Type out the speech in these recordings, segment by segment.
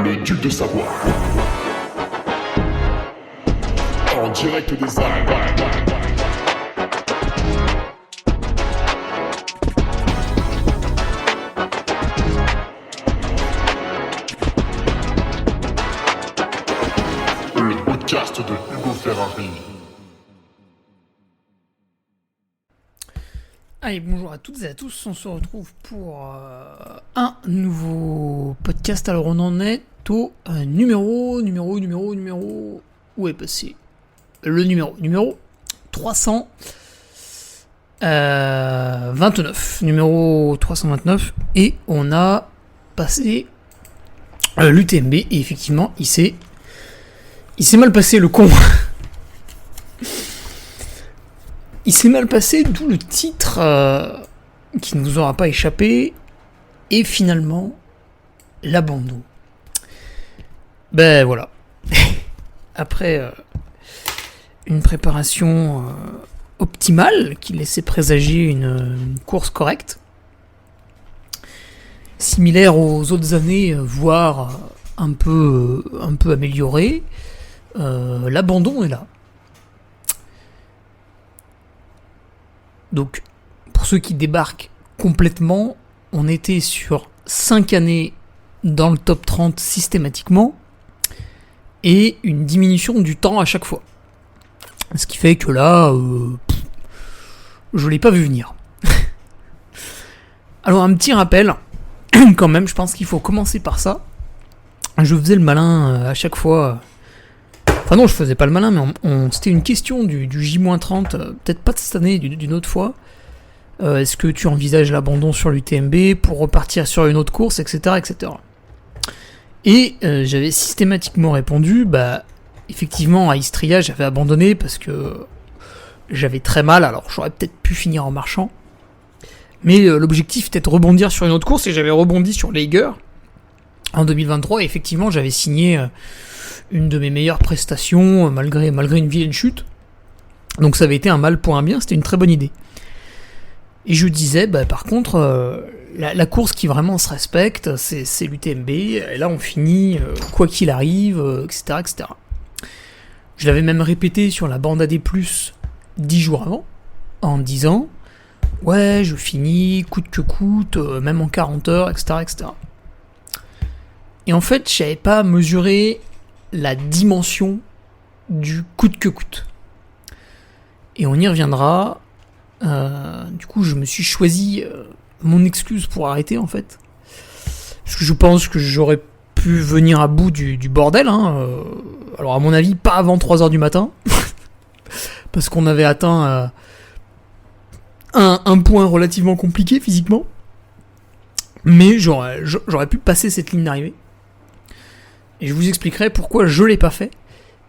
le duc de Savoie. En direct des Alpes. Le podcast de Hugo Ferrari. Allez, bonjour à toutes et à tous, on se retrouve pour un nouveau podcast. Alors on en est au numéro, où est passé le numéro 329, numéro 329, et on a passé l'UTMB, et effectivement il s'est mal passé, le con. Il s'est mal passé, d'où le titre qui ne vous aura pas échappé, et finalement l'abandon. Ben voilà. Après une préparation optimale qui laissait présager une course correcte, similaire aux autres années, voire un peu améliorée, l'abandon est là. Donc, pour ceux qui débarquent complètement, on était sur 5 années dans le top 30 systématiquement, et une diminution du temps à chaque fois. Ce qui fait que là, je l'ai pas vu venir. Alors, un petit rappel, quand même, je pense qu'il faut commencer par ça. Je faisais le malin à chaque fois. Enfin non, je faisais pas le malin, mais c'était une question du J-30, peut-être pas de cette année, d'une autre fois. Est-ce que tu envisages l'abandon sur l'UTMB pour repartir sur une autre course, etc. etc. Et j'avais systématiquement répondu, effectivement, à Istria, j'avais abandonné parce que j'avais très mal, alors j'aurais peut-être pu finir en marchant. Mais l'objectif était de rebondir sur une autre course, et j'avais rebondi sur l'Eiger en 2023, et effectivement, j'avais signé une de mes meilleures prestations, malgré une vilaine chute. Donc ça avait été un mal pour un bien, c'était une très bonne idée. Et je disais, par contre, la course qui vraiment se respecte, c'est l'UTMB, et là on finit, quoi qu'il arrive, etc., etc. Je l'avais même répété sur la bande AD+, 10 jours avant, en disant, ouais, je finis, coûte que coûte, même en 40 heures, etc., etc. Et en fait, je n'avais pas mesuré la dimension du coûte que coûte. Et on y reviendra. Du coup, je me suis choisi mon excuse pour arrêter, en fait. Parce que je pense que j'aurais pu venir à bout du bordel. Alors, à mon avis, pas avant 3h du matin. Parce qu'on avait atteint un point relativement compliqué physiquement. Mais j'aurais pu passer cette ligne d'arrivée. Et je vous expliquerai pourquoi je l'ai pas fait,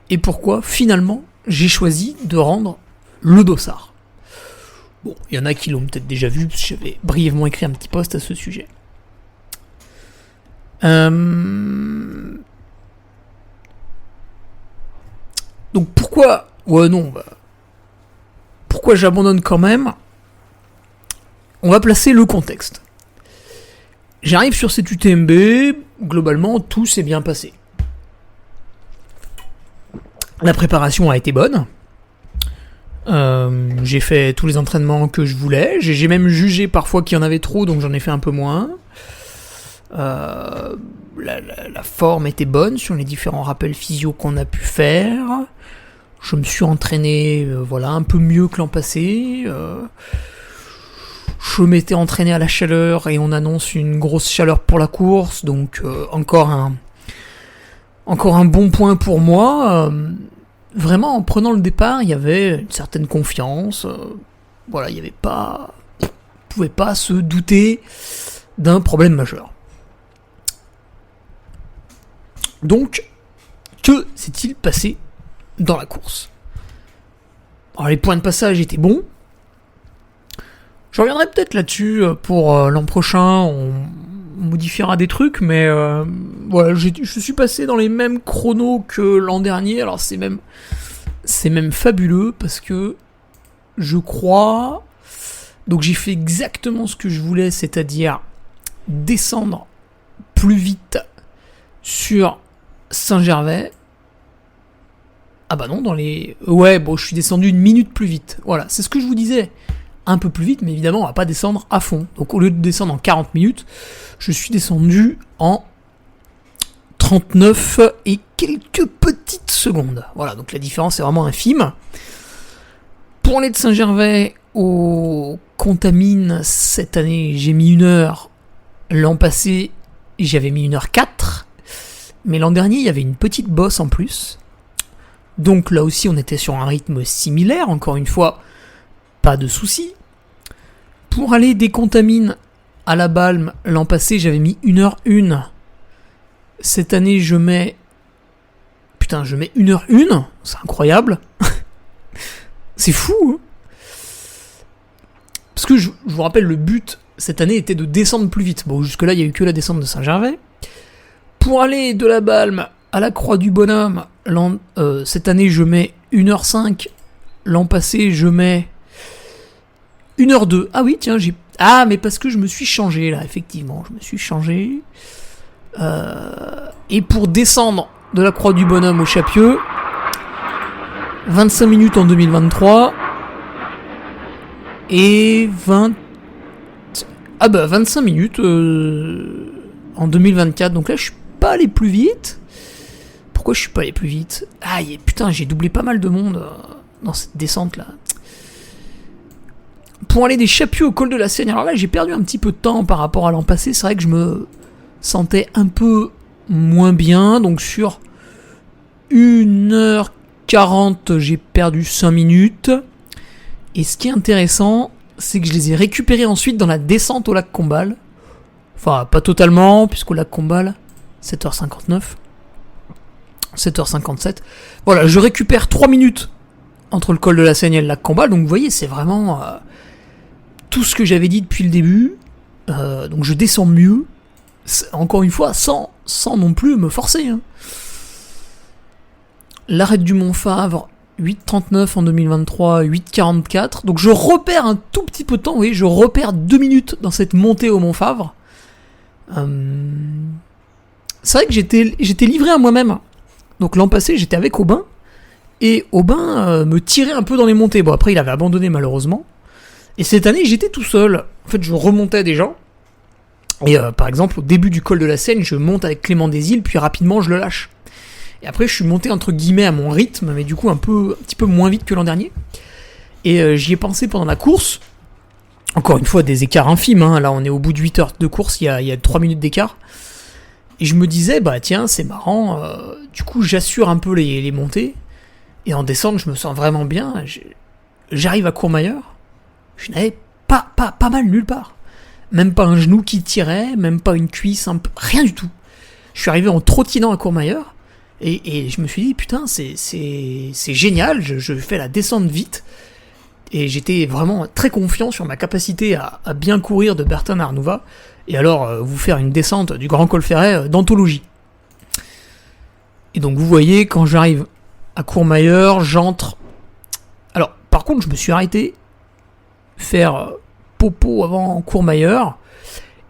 et pourquoi, finalement, j'ai choisi de rendre le dossard. Bon, il y en a qui l'ont peut-être déjà vu, parce que j'avais brièvement écrit un petit post à ce sujet. Donc pourquoi... pourquoi j'abandonne quand même ? On va placer le contexte. J'arrive sur cette UTMB, globalement, tout s'est bien passé. La préparation a été bonne. J'ai fait tous les entraînements que je voulais. J'ai même jugé parfois qu'il y en avait trop, donc j'en ai fait un peu moins. La forme était bonne sur les différents rappels physio qu'on a pu faire. Je me suis entraîné un peu mieux que l'an passé. Je m'étais entraîné à la chaleur, et on annonce une grosse chaleur pour la course, donc encore un bon point pour moi. Vraiment, en prenant le départ, il y avait une certaine confiance. Il y avait pas... On pouvait pas se douter d'un problème majeur. Donc, que s'est-il passé dans la course ? Alors, les points de passage étaient bons. Je reviendrai peut-être là-dessus pour l'an prochain. On modifiera des trucs, mais je suis passé dans les mêmes chronos que l'an dernier. Alors c'est même fabuleux, parce que je crois... Donc j'ai fait exactement ce que je voulais, c'est-à-dire descendre plus vite sur Saint-Gervais. Ah bah non, je suis descendu une minute plus vite. Voilà, c'est ce que je vous disais. Un peu plus vite, mais évidemment, on va pas descendre à fond. Donc au lieu de descendre en 40 minutes, je suis descendu en 39 et quelques petites secondes. Voilà, donc la différence est vraiment infime. Pour aller de Saint-Gervais au Contamine, cette année, j'ai mis 1 heure. L'an passé, j'avais mis 1h04. Mais l'an dernier, il y avait une petite bosse en plus. Donc là aussi, on était sur un rythme similaire. Encore une fois, pas de soucis. Pour aller des Contamines à la Balme, l'an passé, j'avais mis 1h01. Cette année, je mets 1h01. C'est incroyable. C'est fou, hein. Parce que je vous rappelle, le but cette année était de descendre plus vite. Bon, jusque-là, il n'y a eu que la descente de Saint-Gervais. Pour aller de la Balme à la Croix du Bonhomme, cette année, je mets 1h05. L'an passé, je mets 1h02. Ah oui, tiens, mais parce que je me suis changé, là, effectivement. Je me suis changé. Et pour descendre de la Croix du Bonhomme au Chapieux, 25 minutes en 2023 et 25 minutes en 2024. Donc là, je suis pas allé plus vite. Pourquoi je suis pas allé plus vite ? Putain, j'ai doublé pas mal de monde dans cette descente là. Pour aller des Chapieux au col de la Seigne, alors là, j'ai perdu un petit peu de temps par rapport à l'an passé. C'est vrai que je me sentais un peu moins bien. Donc sur 1h40, j'ai perdu 5 minutes. Et ce qui est intéressant, c'est que je les ai récupérés ensuite dans la descente au lac Combal. Enfin, pas totalement, puisqu'au lac Combal, 7h59. 7h57. Voilà, je récupère 3 minutes entre le col de la Seigne et le lac Combal. Donc vous voyez, c'est vraiment tout ce que j'avais dit depuis le début. Donc je descends mieux. Encore une fois, sans non plus me forcer. Hein. L'arrêt du Montfavre, 8h39 en 2023, 8h44. Donc je repère un tout petit peu de temps, oui, je repère 2 minutes dans cette montée au Montfavre. C'est vrai que j'étais livré à moi-même. Donc l'an passé, j'étais avec Aubin. Et Aubin me tirait un peu dans les montées. Bon, après, il avait abandonné malheureusement. Et cette année, j'étais tout seul. En fait, je remontais des gens. Et par exemple, au début du col de la Seigne, je monte avec Clément Desilles, puis rapidement, je le lâche. Et après, je suis monté entre guillemets à mon rythme, mais du coup un petit peu moins vite que l'an dernier. Et j'y ai pensé pendant la course. Encore une fois, des écarts infimes. Hein. Là, on est au bout de 8 heures de course, il y a 3 minutes d'écart. Et je me disais, tiens, c'est marrant. Du coup, j'assure un peu les montées. Et en descente, je me sens vraiment bien. J'arrive à Courmayeur. Je n'avais pas mal nulle part. Même pas un genou qui tirait, même pas une cuisse, rien du tout. Je suis arrivé en trottinant à Courmayeur. Et je me suis dit, putain, c'est génial, je fais la descente vite. Et j'étais vraiment très confiant sur ma capacité à bien courir de Bertin à Arnouva. Et alors, vous faire une descente du Grand Col Ferret d'anthologie. Et donc, vous voyez, quand j'arrive à Courmayeur, j'entre... Alors, par contre, je me suis arrêté faire popo avant Courmayeur.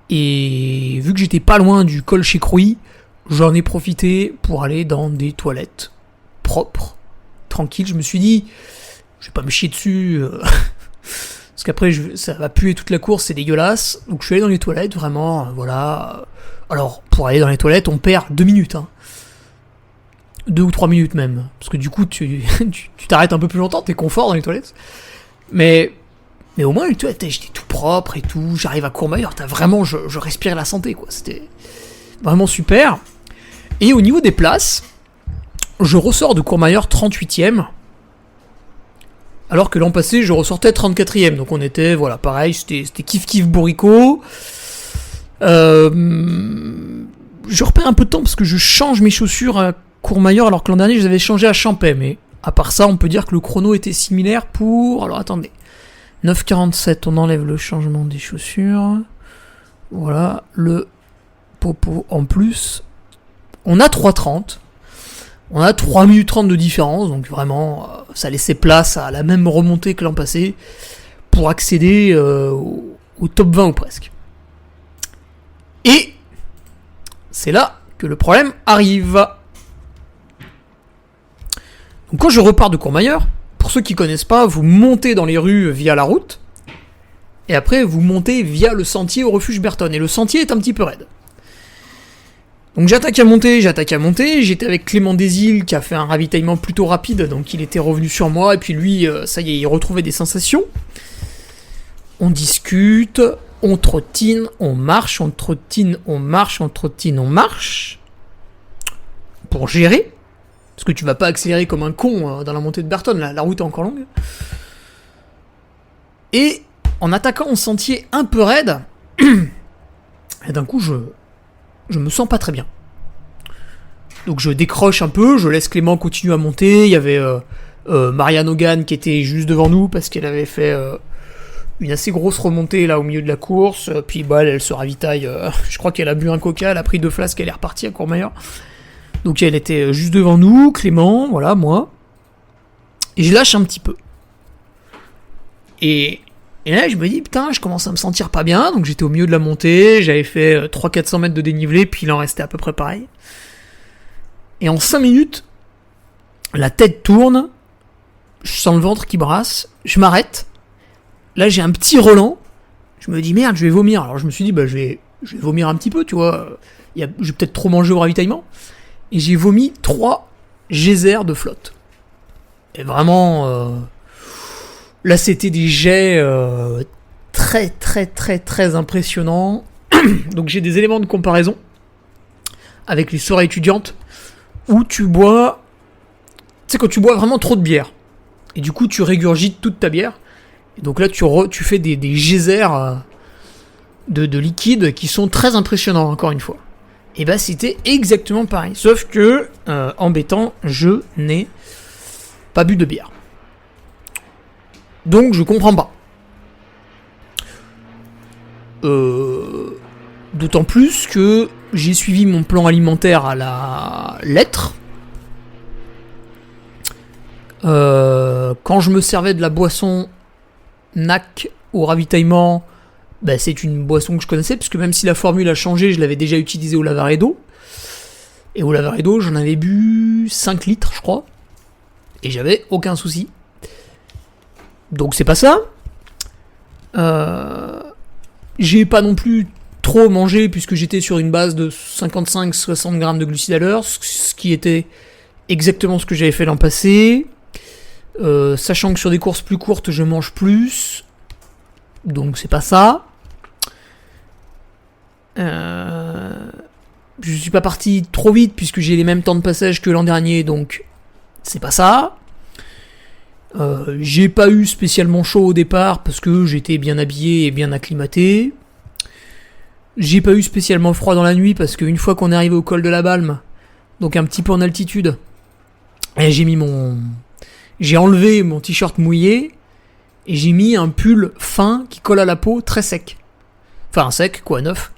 Et vu que j'étais pas loin du col chez Crouy, j'en ai profité pour aller dans des toilettes propres, tranquilles. Je me suis dit, je vais pas me chier dessus, parce qu'après ça va puer toute la course, c'est dégueulasse. Donc je suis allé dans les toilettes, vraiment, voilà. Alors, pour aller dans les toilettes, on perd 2 minutes, hein. 2 ou 3 minutes même. Parce que du coup, tu t'arrêtes un peu plus longtemps, t'es confort dans les toilettes. Mais au moins, les toilettes, j'étais tout propre et tout. J'arrive à Courmayeur, je respirais la santé, quoi. C'était vraiment super. Et au niveau des places, je ressors de Courmayeur 38ème. Alors que l'an passé, je ressortais 34ème. Donc on était, voilà, pareil, c'était kiff bourricot. Je repère un peu de temps parce que je change mes chaussures à Courmayeur alors que l'an dernier, je les avais changées à Champais. Mais à part ça, on peut dire que le chrono était similaire pour... Alors attendez. 9h47, on enlève le changement des chaussures. Voilà, le popo en plus. On a 3h30. On a 3 minutes 30 de différence, donc vraiment, ça laissait place à la même remontée que l'an passé pour accéder au top 20 ou presque. Et c'est là que le problème arrive. Donc quand je repars de Courmayeur, pour ceux qui connaissent pas, vous montez dans les rues via la route, et après vous montez via le sentier au refuge Berton, et le sentier est un petit peu raide. Donc j'attaque à monter, j'étais avec Clément Desilles qui a fait un ravitaillement plutôt rapide, donc il était revenu sur moi, et puis lui, ça y est, il retrouvait des sensations. On discute, on trottine, on marche, pour gérer. Parce que tu vas pas accélérer comme un con dans la montée de Berton, la route est encore longue. Et en attaquant un sentier un peu raide, et d'un coup je me sens pas très bien. Donc je décroche un peu, je laisse Clément continuer à monter. Il y avait Marianne Hogan qui était juste devant nous parce qu'elle avait fait une assez grosse remontée là au milieu de la course. Puis bah elle se ravitaille. Je crois qu'elle a bu un coca, elle a pris 2 flasques, elle est repartie à Courmayeur. Donc elle était juste devant nous, Clément, voilà, moi. Et je lâche un petit peu. Et là, je me dis, putain, je commence à me sentir pas bien. Donc j'étais au milieu de la montée, j'avais fait 300-400 mètres de dénivelé, puis il en restait à peu près pareil. Et en 5 minutes, la tête tourne, je sens le ventre qui brasse, je m'arrête. Là, j'ai un petit relent. Je me dis, merde, je vais vomir. Alors je me suis dit, bah je vais vomir un petit peu, tu vois. Je vais peut-être trop manger au ravitaillement. Et j'ai vomi 3 geysers de flotte. Et vraiment, là c'était des jets très très très très impressionnants. Donc j'ai des éléments de comparaison avec les soirées étudiantes où tu bois, tu sais quand tu bois vraiment trop de bière. Et du coup tu régurgites toute ta bière. Et donc là tu fais des geysers de liquide qui sont très impressionnants encore une fois. Et bah c'était exactement pareil. Sauf que, embêtant, je n'ai pas bu de bière. Donc je comprends pas. D'autant plus que j'ai suivi mon plan alimentaire à la lettre. Quand je me servais de la boisson NAC au ravitaillement, bah, c'est une boisson que je connaissais, puisque même si la formule a changé, je l'avais déjà utilisée au Lavaredo. Et au Lavaredo, j'en avais bu 5 litres, je crois. Et j'avais aucun souci. Donc c'est pas ça. J'ai pas non plus trop mangé, puisque j'étais sur une base de 55-60 grammes de glucides à l'heure, ce qui était exactement ce que j'avais fait l'an passé. Sachant que sur des courses plus courtes, je mange plus. Donc c'est pas ça. Je suis pas parti trop vite puisque j'ai les mêmes temps de passage que l'an dernier, donc c'est pas ça. J'ai pas eu spécialement chaud au départ parce que j'étais bien habillé et bien acclimaté. J'ai pas eu spécialement froid dans la nuit parce qu'une fois qu'on est arrivé au col de la Balme, donc un petit peu en altitude, et j'ai enlevé mon t-shirt mouillé et j'ai mis un pull fin qui colle à la peau très sec. Enfin sec quoi, neuf.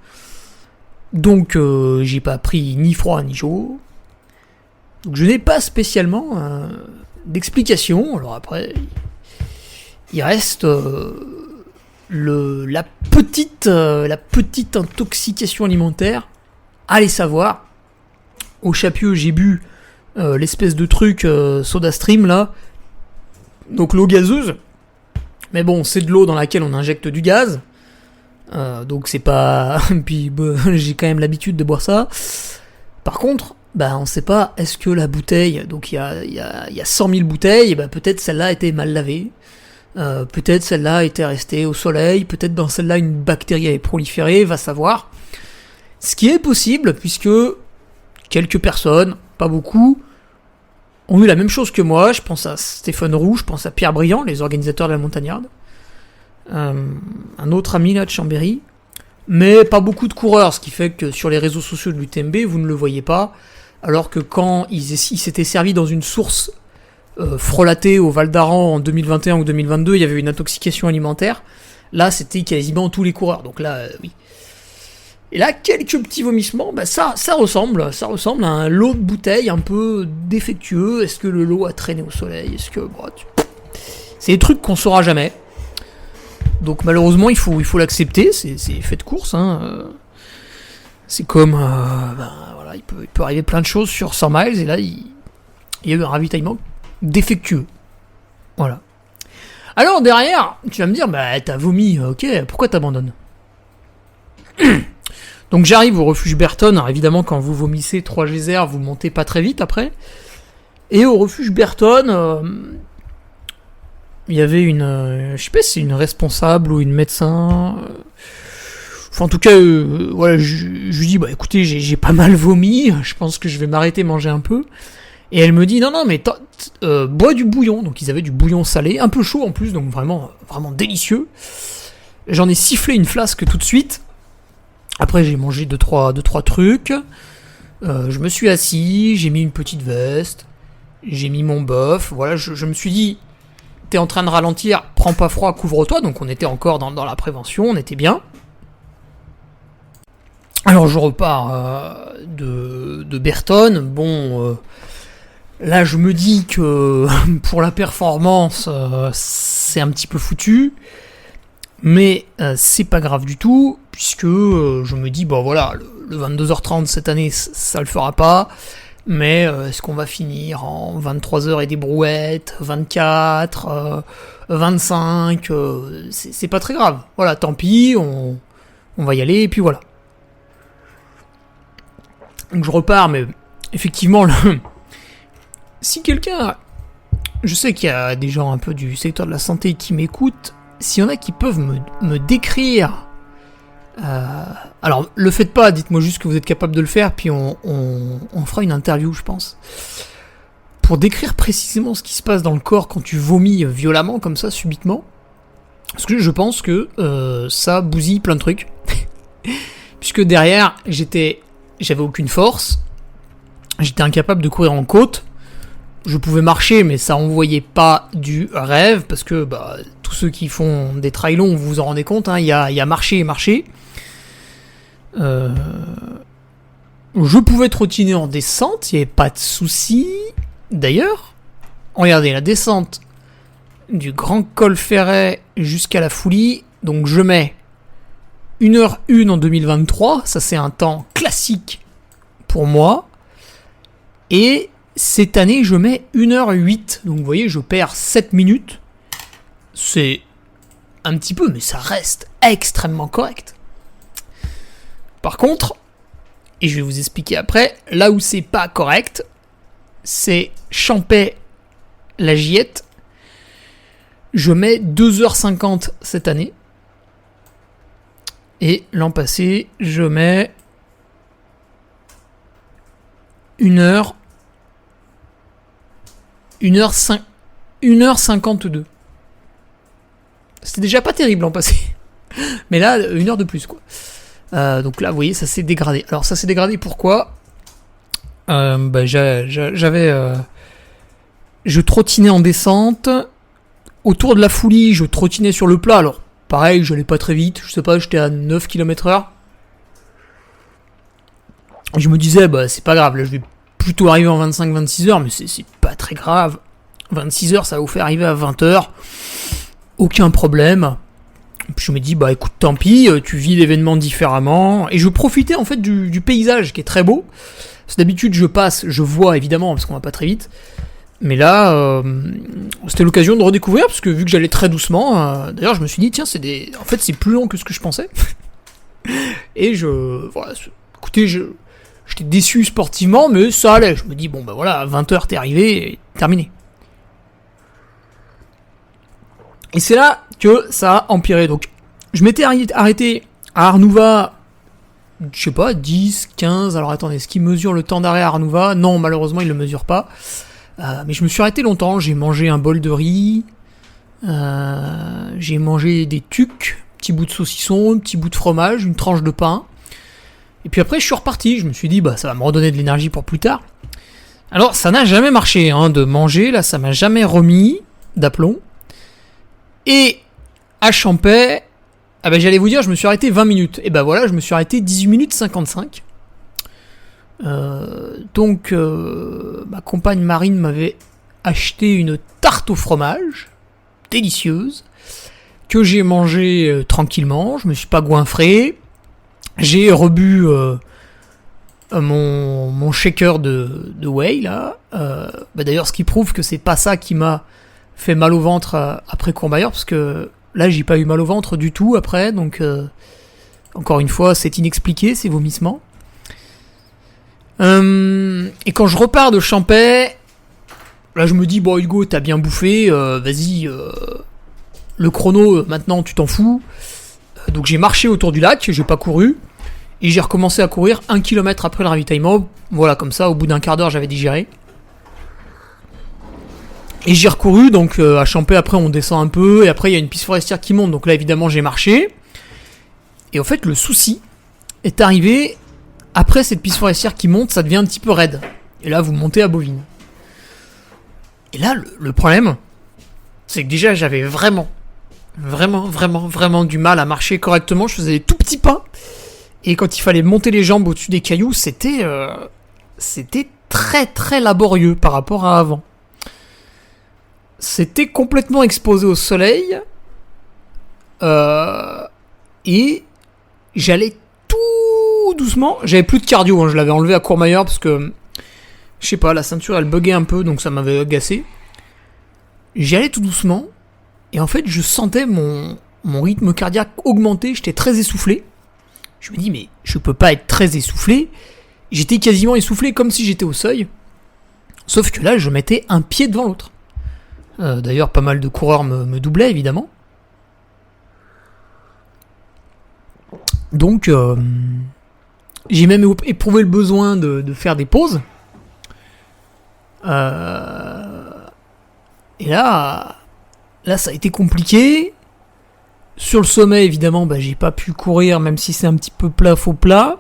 Donc j'ai pas pris ni froid ni chaud. Donc je n'ai pas spécialement d'explication. Alors après, il reste la petite intoxication alimentaire. Allez savoir. Au Chapieux, j'ai bu l'espèce de truc SodaStream là. Donc l'eau gazeuse. Mais bon, c'est de l'eau dans laquelle on injecte du gaz. Donc c'est pas... Puis j'ai quand même l'habitude de boire ça. Par contre, bah on sait pas, est-ce que la bouteille... Donc il y a 100 000 bouteilles, et bah peut-être celle-là a été mal lavée. Peut-être celle-là était restée au soleil. Peut-être dans celle-là une bactérie avait proliféré, va savoir. Ce qui est possible, puisque quelques personnes, pas beaucoup, ont eu la même chose que moi. Je pense à Stéphane Roux, je pense à Pierre Briand, les organisateurs de la montagnarde. Un autre ami là de Chambéry, mais pas beaucoup de coureurs, ce qui fait que sur les réseaux sociaux de l'UTMB vous ne le voyez pas, alors que quand ils s'étaient servis dans une source frelatée au Val d'Aran en 2021 ou 2022, il y avait une intoxication alimentaire. Là c'était quasiment tous les coureurs, donc là oui. Et là quelques petits vomissements, bah ça ressemble à un lot de bouteilles un peu défectueux. Est-ce que le lot a traîné au soleil, est-ce que c'est des trucs qu'on saura jamais. Donc malheureusement il faut l'accepter, c'est fait de course, hein. C'est comme, voilà, il peut arriver plein de choses sur 100 miles, et là, il y a eu un ravitaillement défectueux. Voilà. Alors derrière, tu vas me dire, bah t'as vomi, ok, pourquoi t'abandonnes? Donc j'arrive au refuge Berton. Alors évidemment, quand vous vomissez 3 geysers, vous montez pas très vite après. Et au refuge Berton, il y avait une, je sais pas si c'est une responsable ou une médecin. Enfin, en tout cas, voilà, je lui dis, bah écoutez, j'ai pas mal vomi, je pense que je vais m'arrêter manger un peu. Et elle me dit, non, mais bois du bouillon. Donc ils avaient du bouillon salé, un peu chaud en plus, donc vraiment délicieux. J'en ai sifflé une flasque tout de suite. Après, j'ai mangé 2-3 trucs. Je me suis assis, j'ai mis une petite veste, j'ai mis mon bœuf. Voilà, je me suis dit, t'es en train de ralentir, prends pas froid, couvre-toi. Donc on était encore dans la prévention, on était bien. Alors je repars de Berton. Bon, là je me dis que pour la performance, c'est un petit peu foutu. Mais c'est pas grave du tout, puisque je me dis, bon voilà, le 22h30 cette année, ça le fera pas, mais est-ce qu'on va finir en 23h et des brouettes, 24, 25, c'est pas très grave. Voilà, tant pis, on va y aller, et puis voilà. Donc je repars, mais effectivement, si quelqu'un... Je sais qu'il y a des gens un peu du secteur de la santé qui m'écoutent. S'il y en a qui peuvent me décrire... alors, le faites pas, dites-moi juste que vous êtes capable de le faire, puis on fera une interview, je pense. Pour décrire précisément ce qui se passe dans le corps quand tu vomis violemment, comme ça, subitement. Parce que je pense que ça bousille plein de trucs. Puisque derrière, j'avais aucune force. J'étais incapable de courir en côte. Je pouvais marcher, mais ça envoyait pas du rêve, parce que tous ceux qui font des trails longs, vous vous en rendez compte, il y a marcher et marcher. Je pouvais trottiner en descente, il n'y avait pas de souci. D'ailleurs, regardez, la descente du Grand Col Ferret jusqu'à la Foulie, donc je mets 1h01 en 2023, ça c'est un temps classique pour moi, et cette année je mets 1h08, donc vous voyez je perds 7 minutes, c'est un petit peu, mais ça reste extrêmement correct. Par contre, et je vais vous expliquer après, là où c'est pas correct, c'est Champais-la Giette, je mets 2h50 cette année, et l'an passé je mets 1h52. C'était déjà pas terrible l'an passé. Mais là, 1 heure de plus, quoi. Donc là, vous voyez, ça s'est dégradé. Alors, ça s'est dégradé pourquoi ? Je trottinais en descente. Autour de la Foulie, je trottinais sur le plat. Alors, pareil, j'allais pas très vite. Je sais pas, j'étais à 9 km/h. Je me disais, c'est pas grave. Là, je vais plutôt arriver en 25-26 heures, mais c'est pas très grave. 26 heures, ça va vous faire arriver à 20 heures. Aucun problème. Puis je me dis, écoute, tant pis, tu vis l'événement différemment. Et je profitais en fait du paysage qui est très beau. Parce que d'habitude, je passe, je vois évidemment, parce qu'on va pas très vite. Mais là, c'était l'occasion de redécouvrir, parce que vu que j'allais très doucement, d'ailleurs, je me suis dit, tiens, en fait, c'est plus long que ce que je pensais. Et voilà, écoutez, j'étais déçu sportivement, mais ça allait. Je me dis, voilà, à 20h, t'es arrivé, et terminé. Et c'est là que ça a empiré. Donc, je m'étais arrêté à Arnouva, je sais pas, 10, 15... Alors attendez, est-ce qu'il mesure le temps d'arrêt à Arnouva ? Non, malheureusement, il le mesure pas. Mais je me suis arrêté longtemps. J'ai mangé un bol de riz. J'ai mangé des tucs, petit bout de saucisson, un petit bout de fromage, une tranche de pain. Et puis après, je suis reparti. Je me suis dit, ça va me redonner de l'énergie pour plus tard. Alors, ça n'a jamais marché, de manger. Là, ça m'a jamais remis d'aplomb. Et à Champais, j'allais vous dire, je me suis arrêté 20 minutes. Et voilà, je me suis arrêté 18 minutes 55. Donc, ma compagne Marine m'avait acheté une tarte au fromage, délicieuse, que j'ai mangée tranquillement. Je me suis pas goinfré. J'ai rebu mon shaker de whey là. D'ailleurs, ce qui prouve que c'est pas ça qui m'a fait mal au ventre après Courmayeur, parce que là j'ai pas eu mal au ventre du tout après, donc encore une fois c'est inexpliqué ces vomissements. Et quand je repars de Champais, là je me dis bon Hugo t'as bien bouffé, vas-y le chrono maintenant tu t'en fous. Donc j'ai marché autour du lac, j'ai pas couru, et j'ai recommencé à courir 1 km après le ravitaillement. Voilà, comme ça au bout d'un quart d'heure j'avais digéré. Et j'ai recouru, donc à Champais après on descend un peu, et après il y a une piste forestière qui monte, donc là évidemment j'ai marché. Et en fait le souci est arrivé après cette piste forestière qui monte, ça devient un petit peu raide. Et là vous montez à Bovine. Et là le problème, c'est que déjà j'avais vraiment du mal à marcher correctement, je faisais des tout petits pas. Et quand il fallait monter les jambes au-dessus des cailloux, c'était très très laborieux par rapport à avant. C'était complètement exposé au soleil. Et j'allais tout doucement. J'avais plus de cardio, hein, je l'avais enlevé à Courmayeur parce que, je sais pas, la ceinture elle buguait un peu, donc ça m'avait agacé. J'y allais tout doucement. Et en fait, je sentais mon rythme cardiaque augmenter, j'étais très essoufflé. Je me dis, mais je peux pas être très essoufflé. J'étais quasiment essoufflé comme si j'étais au seuil. Sauf que là, je mettais un pied devant l'autre. D'ailleurs, pas mal de coureurs me doublaient, évidemment. Donc, j'ai même éprouvé le besoin de faire des pauses. Et là, ça a été compliqué. Sur le sommet, évidemment, j'ai pas pu courir, même si c'est un petit peu plat, faux plat.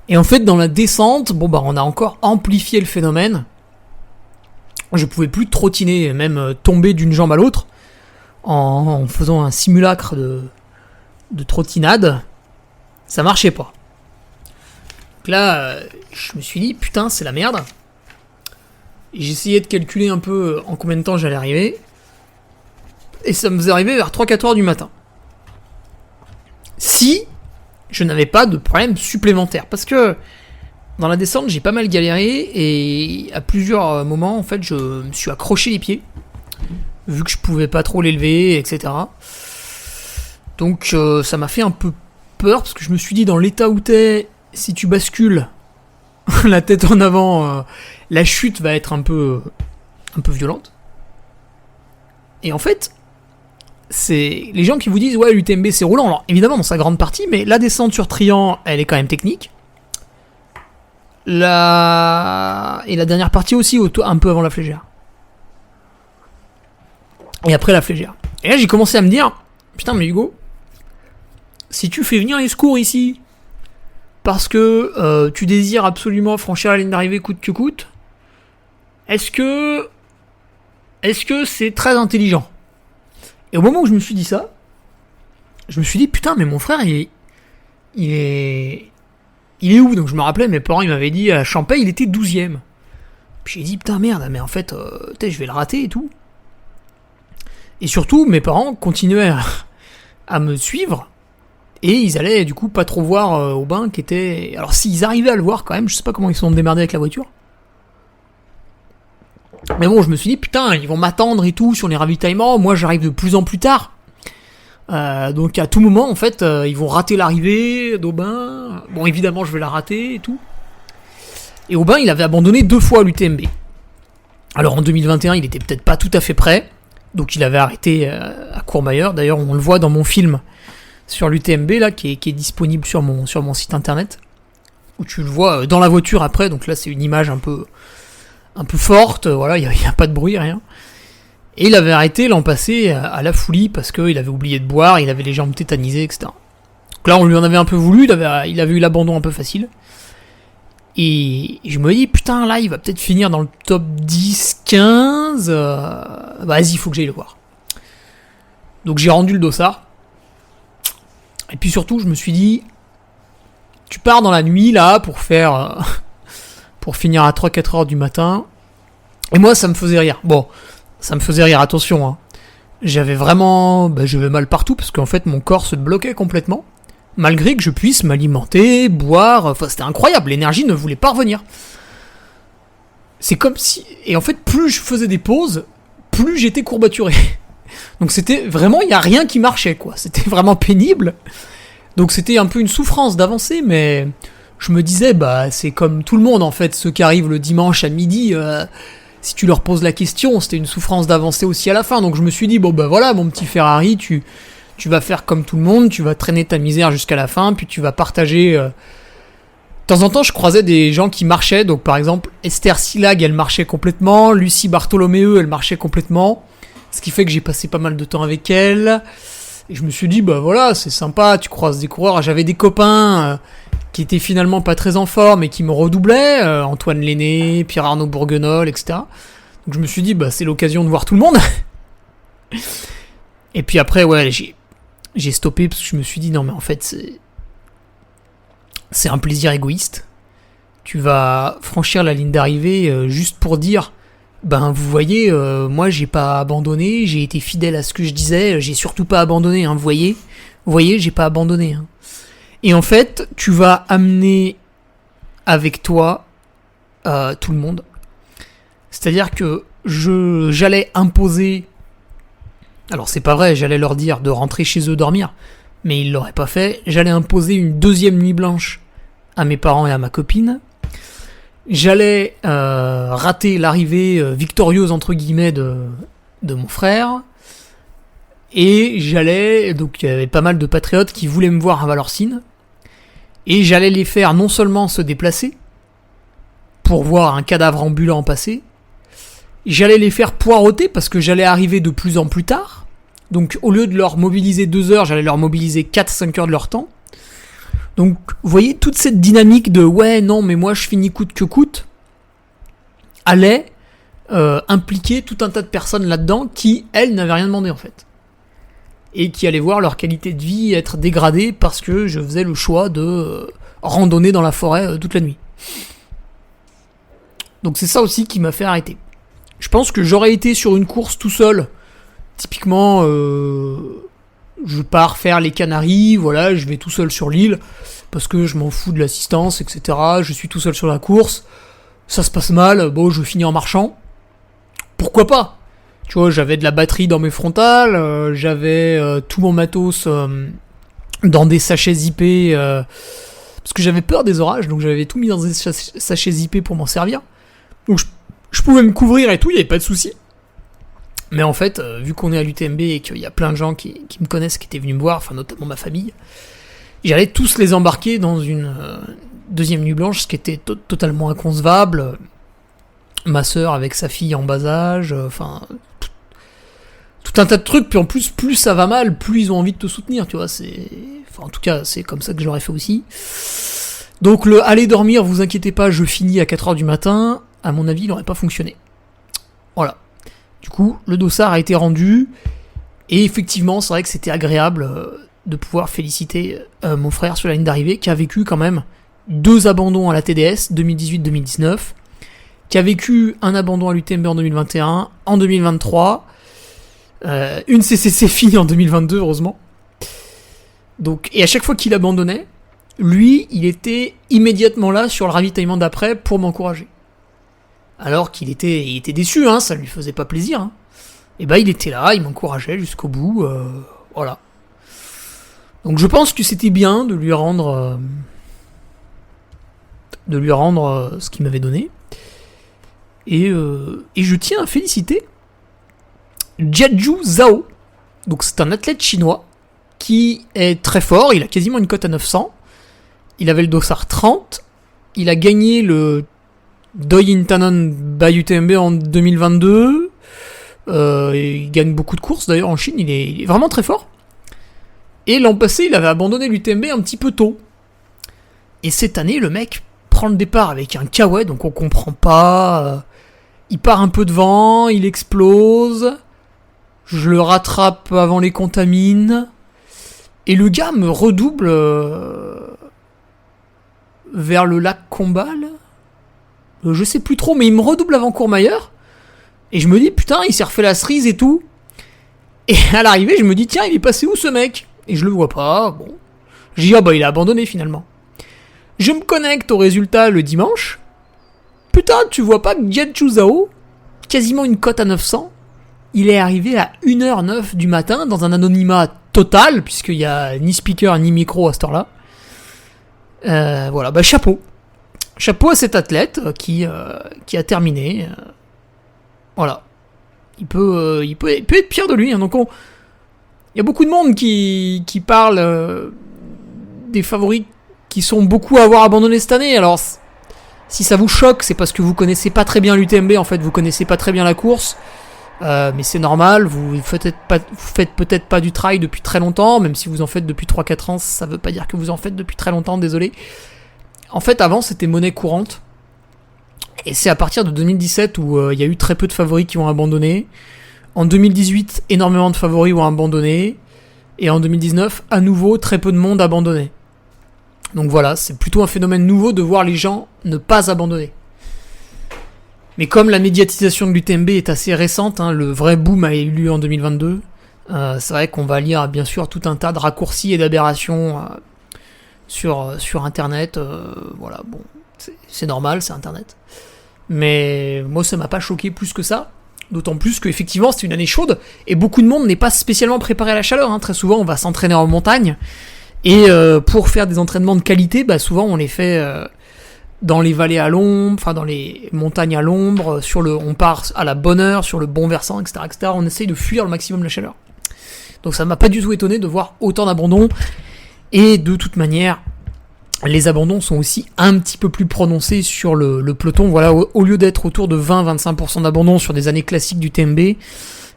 Et en fait, dans la descente, on a encore amplifié le phénomène. Je pouvais plus trottiner, même tomber d'une jambe à l'autre, en faisant un simulacre de trottinade. Ça marchait pas. Donc là, je me suis dit, putain, c'est la merde. Et j'essayais de calculer un peu en combien de temps j'allais arriver. Et ça me faisait arriver vers 3-4 heures du matin. Si je n'avais pas de problème supplémentaire. Parce que dans la descente, j'ai pas mal galéré. Et à plusieurs moments, en fait, je me suis accroché les pieds. Vu que je pouvais pas trop l'élever, etc. Donc ça m'a fait un peu peur. Parce que je me suis dit, dans l'état où t'es, si tu bascules la tête en avant, la chute va être un peu violente. Et en fait, c'est les gens qui vous disent ouais l'UTMB c'est roulant, alors évidemment dans sa grande partie, mais la descente sur Trian elle est quand même technique. Et la dernière partie aussi un peu avant la Flégère. Et après la Flégère. Et là j'ai commencé à me dire putain mais Hugo, si tu fais venir les secours ici parce que tu désires absolument franchir la ligne d'arrivée coûte que coûte, est-ce que c'est très intelligent? Et au moment où je me suis dit ça, je me suis dit putain mais mon frère il est où? Donc je me rappelais, mes parents ils m'avaient dit à Champais il était 12ème. Puis j'ai dit putain merde, mais en fait je vais le rater et tout. Et surtout mes parents continuaient à me suivre. Et ils allaient du coup pas trop voir Aubin qui était... Alors s'ils arrivaient à le voir quand même, je sais pas comment ils se sont démerdés avec la voiture. Mais bon, je me suis dit, putain, ils vont m'attendre et tout sur les ravitaillements. Moi, j'arrive de plus en plus tard. Donc, à tout moment, en fait, ils vont rater l'arrivée d'Aubin. Bon, évidemment, je vais la rater et tout. Et Aubin, il avait abandonné 2 fois l'UTMB. Alors, en 2021, il était peut-être pas tout à fait prêt. Donc, il avait arrêté à Courmayeur. D'ailleurs, on le voit dans mon film sur l'UTMB, là, qui est disponible sur mon site internet. Où tu le vois dans la voiture après. Donc là, c'est une image un peu forte, voilà, il n'y a pas de bruit, rien. Et il avait arrêté l'an passé à la Foulie parce qu'il avait oublié de boire, il avait les jambes tétanisées, etc. Donc là, on lui en avait un peu voulu, il avait eu l'abandon un peu facile. Et je me dis, putain, là, il va peut-être finir dans le top 10, 15. Vas-y, il faut que j'aille le voir. Donc j'ai rendu le dossard. Et puis surtout, je me suis dit, tu pars dans la nuit, là, pour finir à 3-4 heures du matin. Et moi, ça me faisait rire. Bon, ça me faisait rire, attention. Hein. J'avais vraiment... j'avais mal partout, parce qu'en fait, mon corps se bloquait complètement. malgré que je puisse m'alimenter, boire, enfin c'était incroyable, l'énergie ne voulait pas revenir. C'est comme si... Et en fait, plus je faisais des pauses, plus j'étais courbaturé. Donc c'était vraiment, il n'y a rien qui marchait, quoi. C'était vraiment pénible. Donc c'était un peu une souffrance d'avancer, mais je me disais, bah c'est comme tout le monde en fait, ceux qui arrivent le dimanche à midi, si tu leur poses la question, c'était une souffrance d'avancer aussi à la fin. Donc je me suis dit, bon bah voilà, mon petit Ferrari, tu vas faire comme tout le monde, tu vas traîner ta misère jusqu'à la fin, puis tu vas partager... De temps en temps, je croisais des gens qui marchaient, donc par exemple, Esther Silag, elle marchait complètement, Lucie Bartholoméu, elle marchait complètement, ce qui fait que j'ai passé pas mal de temps avec elle, et je me suis dit, bah voilà, c'est sympa, tu croises des coureurs, j'avais des copains qui étaient finalement pas très en forme et qui me redoublaient, Antoine Lenné, Pierre-Arnaud Bourguenol, etc. Donc je me suis dit, bah c'est l'occasion de voir tout le monde. Et puis après, ouais, j'ai stoppé parce que je me suis dit, non mais en fait, c'est un plaisir égoïste. Tu vas franchir la ligne d'arrivée juste pour dire, ben vous voyez, moi j'ai pas abandonné, j'ai été fidèle à ce que je disais, j'ai surtout pas abandonné, hein, vous voyez, j'ai pas abandonné. Hein. Et en fait, tu vas amener avec toi tout le monde. C'est-à-dire que j'allais imposer... Alors c'est pas vrai, j'allais leur dire de rentrer chez eux dormir, mais ils l'auraient pas fait. J'allais imposer une deuxième nuit blanche à mes parents et à ma copine. J'allais rater l'arrivée victorieuse entre guillemets de mon frère. Et j'allais... Donc il y avait pas mal de patriotes qui voulaient me voir à Valorcine. Et j'allais les faire non seulement se déplacer, pour voir un cadavre ambulant passer, j'allais les faire poireauter parce que j'allais arriver de plus en plus tard. Donc au lieu de leur mobiliser 2 heures, j'allais leur mobiliser 4-5 heures de leur temps. Donc vous voyez, toute cette dynamique de ouais, non, mais moi je finis coûte que coûte, allait impliquer tout un tas de personnes là-dedans qui, elles, n'avaient rien demandé en fait. Et qui allaient voir leur qualité de vie être dégradée parce que je faisais le choix de randonner dans la forêt toute la nuit. Donc c'est ça aussi qui m'a fait arrêter. Je pense que j'aurais été sur une course tout seul. Typiquement, je pars faire les Canaries, voilà, je vais tout seul sur l'île, parce que je m'en fous de l'assistance, etc. Je suis tout seul sur la course, ça se passe mal, bon, je finis en marchant. Pourquoi pas ? Tu vois, j'avais de la batterie dans mes frontales, j'avais tout mon matos dans des sachets zippés, parce que j'avais peur des orages, donc j'avais tout mis dans des sachets zippés pour m'en servir. Donc je pouvais me couvrir et tout, il n'y avait pas de souci. Mais en fait, vu qu'on est à l'UTMB et qu'il y a plein de gens qui me connaissent, qui étaient venus me voir, enfin notamment ma famille, j'allais tous les embarquer dans une deuxième nuit blanche, ce qui était totalement inconcevable. Ma sœur avec sa fille en bas âge, enfin... tout un tas de trucs, puis en plus ça va mal, plus ils ont envie de te soutenir, tu vois, en tout cas, c'est comme ça que je l'aurais fait aussi. Donc le aller dormir, vous inquiétez pas, je finis à 4h du matin, à mon avis, il n'aurait pas fonctionné. Voilà. Du coup, le dossard a été rendu, et effectivement, c'est vrai que c'était agréable de pouvoir féliciter mon frère sur la ligne d'arrivée, qui a vécu quand même 2 abandons à la TDS, 2018-2019, qui a vécu un abandon à l'UTMB en 2021, en 2023, une CCC finie en 2022, heureusement. Donc, et à chaque fois qu'il abandonnait, lui, il était immédiatement là sur le ravitaillement d'après pour m'encourager. Alors qu'il était déçu, hein, ça lui faisait pas plaisir. Hein. Et ben il était là, il m'encourageait jusqu'au bout, voilà. Donc je pense que c'était bien de lui rendre ce qu'il m'avait donné. Et je tiens à féliciter Jiaju Zhao. Donc c'est un athlète chinois qui est très fort, il a quasiment une cote à 900. Il avait le dossard 30. Il a gagné le Doi Intanon by UTMB en 2022. Il gagne beaucoup de courses d'ailleurs en Chine, il est vraiment très fort. Et l'an passé, il avait abandonné l'UTMB un petit peu tôt. Et cette année, le mec prend le départ avec un kawaii, donc on comprend pas. Il part un peu devant, il explose. Je le rattrape avant les contamines. Et le gars me redouble vers le lac Combal. Je sais plus trop, mais il me redouble avant Courmayeur. Et je me dis, putain, il s'est refait la cerise et tout. Et à l'arrivée, je me dis, tiens, il est passé où ce mec ? Et je le vois pas, bon. J'ai dit, ah bah il a abandonné finalement. Je me connecte au résultat le dimanche. Putain, tu vois pas que Jian Zhao, quasiment une cote à 900, il est arrivé à 1h09 du matin dans un anonymat total, puisqu'il y a ni speaker ni micro à cette heure-là. Voilà, bah chapeau. Chapeau à cet athlète qui a terminé. Voilà. Il peut être fier de lui. Hein. Donc il y a beaucoup de monde qui parle des favoris qui sont beaucoup à avoir abandonné cette année. Alors, si ça vous choque, c'est parce que vous connaissez pas très bien l'UTMB. En fait, vous connaissez pas très bien la course. Mais c'est normal. Vous faites peut-être pas du trail depuis très longtemps. Même si vous en faites depuis 3-4 ans, ça veut pas dire que vous en faites depuis très longtemps. Désolé. En fait, avant, c'était monnaie courante. Et c'est à partir de 2017 où il y a eu très peu de favoris qui ont abandonné. En 2018, énormément de favoris ont abandonné. Et en 2019, à nouveau, très peu de monde a abandonné. Donc voilà, c'est plutôt un phénomène nouveau de voir les gens ne pas abandonner. Mais comme la médiatisation de l'UTMB est assez récente, hein, le vrai boom a eu lieu en 2022, c'est vrai qu'on va lire bien sûr tout un tas de raccourcis et d'aberrations sur Internet. Voilà, bon, c'est normal, c'est Internet. Mais moi, ça m'a pas choqué plus que ça. D'autant plus qu'effectivement, c'était une année chaude et beaucoup de monde n'est pas spécialement préparé à la chaleur. Hein. Très souvent, on va s'entraîner en montagne. Et pour faire des entraînements de qualité, bah souvent on les fait dans les vallées à l'ombre, enfin dans les montagnes à l'ombre, on part à la bonne heure, sur le bon versant, etc., etc. On essaye de fuir le maximum la chaleur. Donc ça m'a pas du tout étonné de voir autant d'abandons. Et de toute manière, les abandons sont aussi un petit peu plus prononcés sur le peloton. Voilà, au lieu d'être autour de 20-25% d'abandon sur des années classiques du TMB,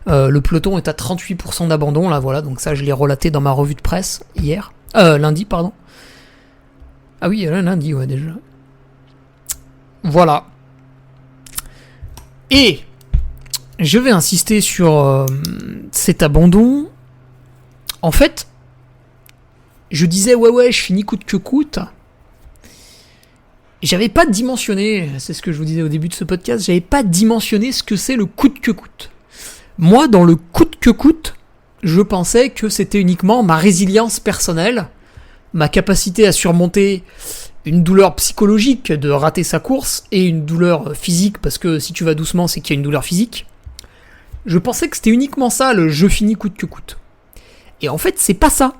le peloton est à 38% d'abandon. Là, voilà, donc ça je l'ai relaté dans ma revue de presse hier. Lundi, pardon. Ah oui, lundi, ouais, déjà. Voilà. Et je vais insister sur cet abandon. En fait, je disais, ouais, je finis coûte que coûte. J'avais pas dimensionné, c'est ce que je vous disais au début de ce podcast, j'avais pas dimensionné ce que c'est le coûte que coûte. Moi, dans le coûte que coûte, je pensais que c'était uniquement ma résilience personnelle, ma capacité à surmonter une douleur psychologique de rater sa course et une douleur physique, parce que si tu vas doucement, c'est qu'il y a une douleur physique. Je pensais que c'était uniquement ça, le je finis coûte que coûte. Et en fait, c'est pas ça.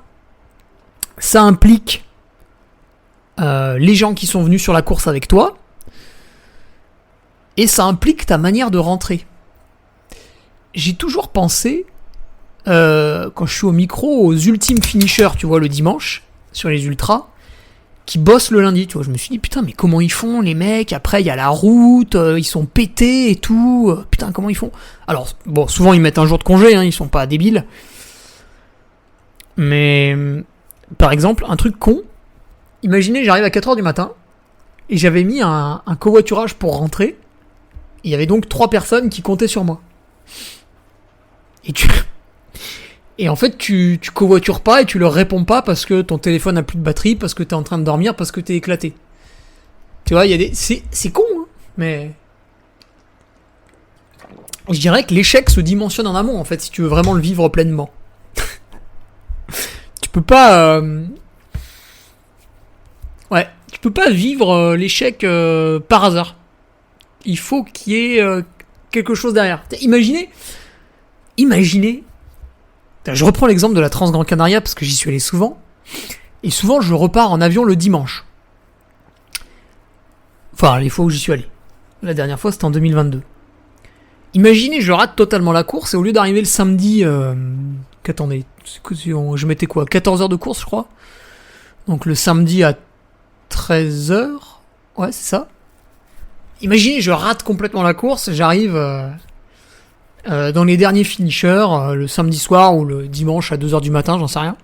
Ça implique les gens qui sont venus sur la course avec toi, et ça implique ta manière de rentrer. J'ai toujours pensé, quand je suis au micro, aux ultimes finishers, tu vois, le dimanche, sur les ultras, qui bossent le lundi, tu vois. Je me suis dit, putain, mais comment ils font, les mecs? Après, il y a la route, ils sont pétés et tout. Putain, comment ils font? Alors, bon, souvent, ils mettent un jour de congé, hein, ils sont pas débiles. Mais, par exemple, un truc con, imaginez, j'arrive à 4h du matin, et j'avais mis un covoiturage pour rentrer, il y avait donc 3 personnes qui comptaient sur moi. Et en fait, tu covoitures pas et tu leur réponds pas parce que ton téléphone a plus de batterie, parce que t'es en train de dormir, parce que t'es éclaté. Tu vois, il y a des... C'est con, hein, mais... Je dirais que l'échec se dimensionne en amont, en fait, si tu veux vraiment le vivre pleinement. Tu peux pas... Ouais, tu peux pas vivre l'échec par hasard. Il faut qu'il y ait quelque chose derrière. Imaginez, je reprends l'exemple de la Transgran Canaria parce que j'y suis allé souvent, et souvent je repars en avion le dimanche. Enfin, les fois où j'y suis allé. La dernière fois, c'était en 2022. Imaginez, je rate totalement la course, et au lieu d'arriver le samedi... Attendez, je mettais quoi, 14 heures de course, je crois. Donc le samedi à 13h. Ouais, c'est ça. Imaginez, je rate complètement la course, j'arrive dans les derniers finishers, le samedi soir ou le dimanche à 2h du matin, j'en sais rien.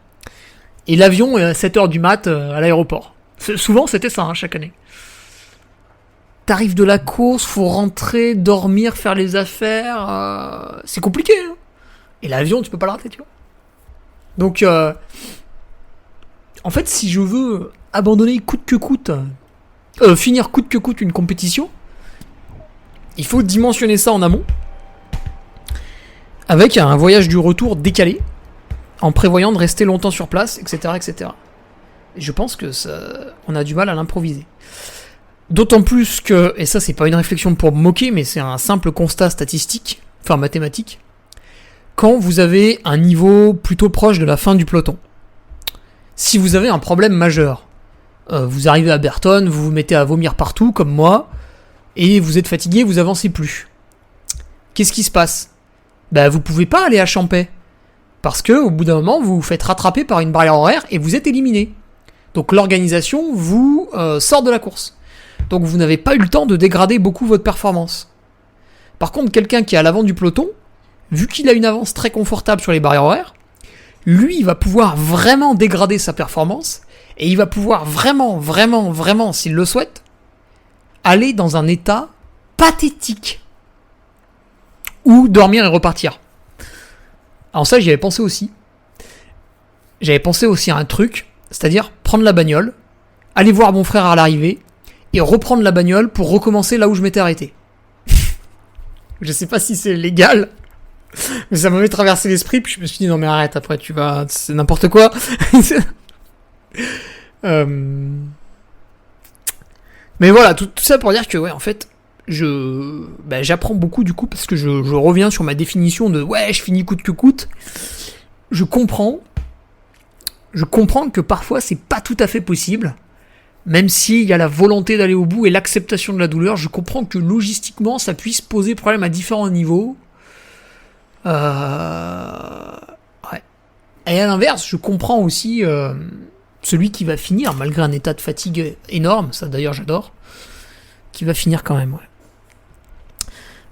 Et l'avion est à 7h du mat à l'aéroport. Souvent, c'était ça, hein, chaque année. T'arrives de la course, faut rentrer, dormir, faire les affaires. C'est compliqué, hein. Et l'avion, tu peux pas le rater, tu vois. Donc, en fait, si je veux abandonner coûte que coûte, finir coûte que coûte une compétition, il faut dimensionner ça en amont, avec un voyage du retour décalé, en prévoyant de rester longtemps sur place, etc., etc. Je pense que on a du mal à l'improviser. D'autant plus que, et ça c'est pas une réflexion pour me moquer, mais c'est un simple constat statistique, enfin mathématique, quand vous avez un niveau plutôt proche de la fin du peloton, si vous avez un problème majeur, vous arrivez à Berton, vous vous mettez à vomir partout comme moi, et vous êtes fatigué, vous avancez plus. Qu'est-ce qui se passe ? Vous pouvez pas aller à Champais, parce que au bout d'un moment vous vous faites rattraper par une barrière horaire et vous êtes éliminé. Donc l'organisation vous sort de la course. Donc vous n'avez pas eu le temps de dégrader beaucoup votre performance. Par contre, quelqu'un qui est à l'avant du peloton, vu qu'il a une avance très confortable sur les barrières horaires, lui, il va pouvoir vraiment dégrader sa performance et il va pouvoir vraiment, s'il le souhaite, aller dans un état pathétique ou dormir et repartir. Alors ça, j'y avais pensé aussi. J'avais pensé aussi à un truc, c'est-à-dire prendre la bagnole, aller voir mon frère à l'arrivée et reprendre la bagnole pour recommencer là où je m'étais arrêté. Je sais pas si c'est légal, mais ça m'avait traversé l'esprit, puis je me suis dit non mais arrête, après tu vas... c'est n'importe quoi. Mais voilà, tout ça pour dire que ouais, en fait, j'apprends beaucoup du coup, parce que je reviens sur ma définition de ouais, je finis coûte que coûte. Je comprends que parfois c'est pas tout à fait possible, même s'il y a la volonté d'aller au bout et l'acceptation de la douleur. Je comprends que logistiquement ça puisse poser problème à différents niveaux. Ouais. Et à l'inverse, je comprends aussi celui qui va finir, malgré un état de fatigue énorme, ça d'ailleurs j'adore, qui va finir quand même, ouais.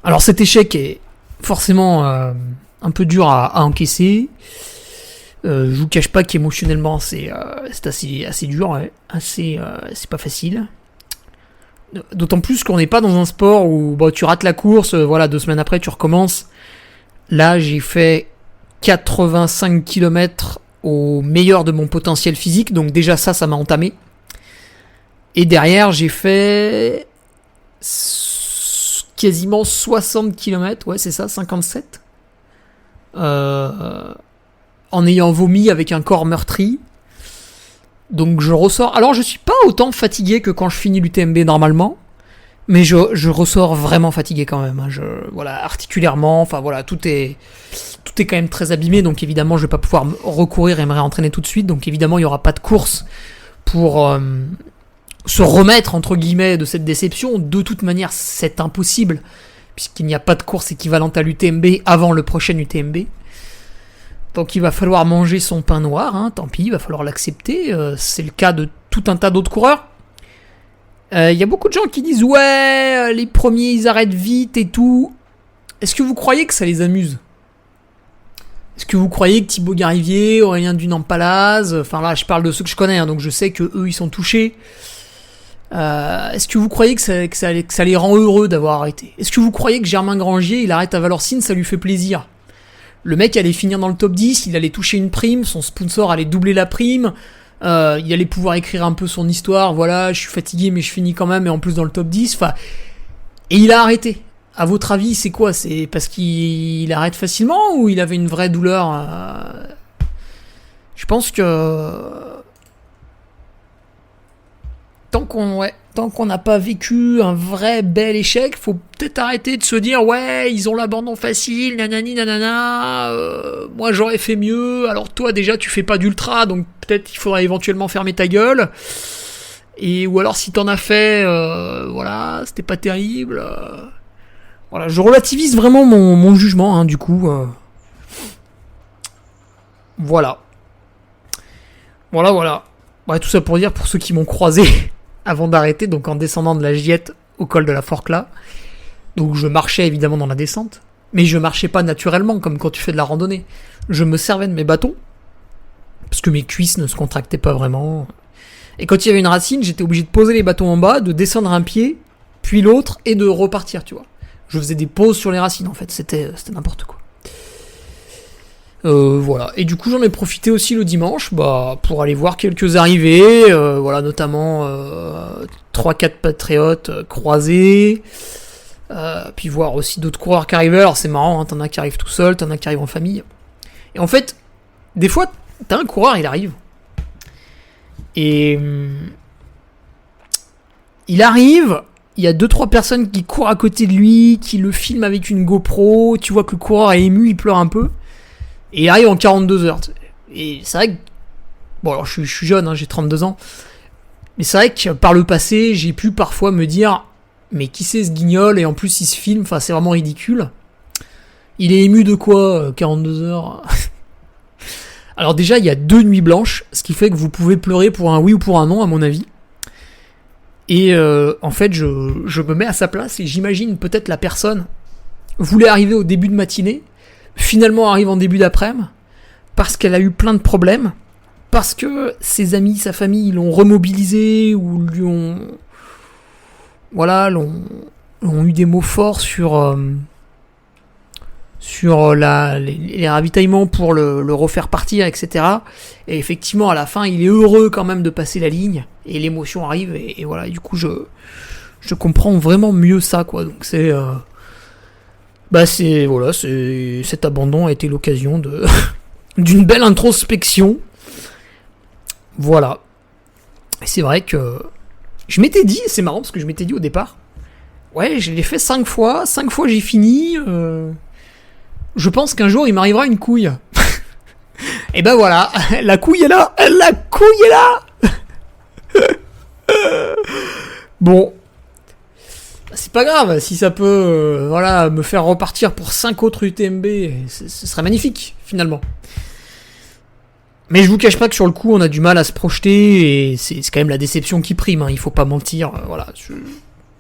Alors cet échec est forcément un peu dur à encaisser. Je vous cache pas qu'émotionnellement c'est assez dur, ouais. C'est pas facile. D'autant plus qu'on n'est pas dans un sport où tu rates la course, 2 semaines après tu recommences. Là j'ai fait 85 km au meilleur de mon potentiel physique, donc déjà ça m'a entamé. Et derrière j'ai fait quasiment 60 km, ouais c'est ça, 57. En ayant vomi avec un corps meurtri. Donc je ressors... Alors je suis pas autant fatigué que quand je finis l'UTMB normalement, mais je ressors vraiment fatigué quand même. Articulairement, tout est quand même très abîmé, donc évidemment je vais pas pouvoir recourir et me réentraîner tout de suite, donc évidemment il y aura pas de course pour se remettre entre guillemets de cette déception. De toute manière c'est impossible, puisqu'il n'y a pas de course équivalente à l'UTMB avant le prochain UTMB. Donc il va falloir manger son pain noir, tant pis, il va falloir l'accepter. C'est le cas de tout un tas d'autres coureurs. Il y a beaucoup de gens qui disent ouais, les premiers ils arrêtent vite et tout. Est-ce que vous croyez que ça les amuse ? Est-ce que vous croyez que Thibaut Garivier, Aurélien Dunant-Palaz, enfin là je parle de ceux que je connais, donc je sais que eux ils sont touchés. Est-ce que vous croyez que ça les rend heureux d'avoir arrêté ? Est-ce que vous croyez que Germain Grangier il arrête à Valorcine, ça lui fait plaisir ? Le mec allait finir dans le top 10, il allait toucher une prime, son sponsor allait doubler la prime, il allait pouvoir écrire un peu son histoire, je suis fatigué mais je finis quand même, et en plus dans le top 10, et il a arrêté. À votre avis, c'est quoi ? C'est parce qu'il arrête facilement ou il avait une vraie douleur Je pense que tant qu'on n'a pas vécu un vrai bel échec, faut peut-être arrêter de se dire ouais, ils ont l'abandon facile, nanani nanana, moi j'aurais fait mieux, alors toi déjà tu fais pas d'ultra, donc peut-être il faudra éventuellement fermer ta gueule, ou alors si t'en as fait, c'était pas terrible. Je relativise vraiment mon jugement, du coup. Voilà. Ouais, tout ça pour dire, pour ceux qui m'ont croisé avant d'arrêter, donc en descendant de la Giette au col de la Forclaz. Donc je marchais évidemment dans la descente, mais je marchais pas naturellement comme quand tu fais de la randonnée. Je me servais de mes bâtons, parce que mes cuisses ne se contractaient pas vraiment. Et quand il y avait une racine, j'étais obligé de poser les bâtons en bas, de descendre un pied, puis l'autre, et de repartir, tu vois. Je faisais des pauses sur les racines, en fait, c'était n'importe quoi. Voilà. Et du coup, j'en ai profité aussi le dimanche, pour aller voir quelques arrivées, notamment 3-4 patriotes croisés, puis voir aussi d'autres coureurs qui arrivaient. Alors c'est marrant, t'en as qui arrivent tout seul, t'en as qui arrivent en famille. Et en fait, des fois, t'as un coureur, il arrive, Et il arrive, il y a 2-3 personnes qui courent à côté de lui, qui le filment avec une GoPro, tu vois que le coureur est ému, il pleure un peu, et il arrive en 42 heures. Et c'est vrai que, bon alors je suis jeune, hein, j'ai 32 ans, mais c'est vrai que par le passé, j'ai pu parfois me dire, mais qui c'est ce guignol, et en plus il se filme, enfin c'est vraiment ridicule. Il est ému de quoi, 42 heures? Alors déjà, il y a 2 nuits blanches, ce qui fait que vous pouvez pleurer pour un oui ou pour un non, à mon avis. Et en fait, je me mets à sa place et j'imagine peut-être la personne voulait arriver au début de matinée, finalement arrive en début d'après-midi, parce qu'elle a eu plein de problèmes, parce que ses amis, sa famille l'ont remobilisé ou lui ont... Voilà, l'ont eu des mots forts sur les ravitaillements pour le refaire partir, etc. Et effectivement, à la fin, il est heureux quand même de passer la ligne, et l'émotion arrive, et voilà, et du coup, je comprends vraiment mieux ça, quoi. Donc c'est... cet abandon a été l'occasion d'une belle introspection. Voilà. Et c'est vrai que... Je m'étais dit, c'est marrant, parce que je m'étais dit au départ, ouais, je l'ai fait 5 fois j'ai fini... Je pense qu'un jour il m'arrivera une couille. Et ben voilà, la couille est là. Bon, c'est pas grave, si ça peut me faire repartir pour 5 autres UTMB, ce serait magnifique finalement. Mais je vous cache pas que sur le coup on a du mal à se projeter, et c'est quand même la déception qui prime, hein, il faut pas mentir.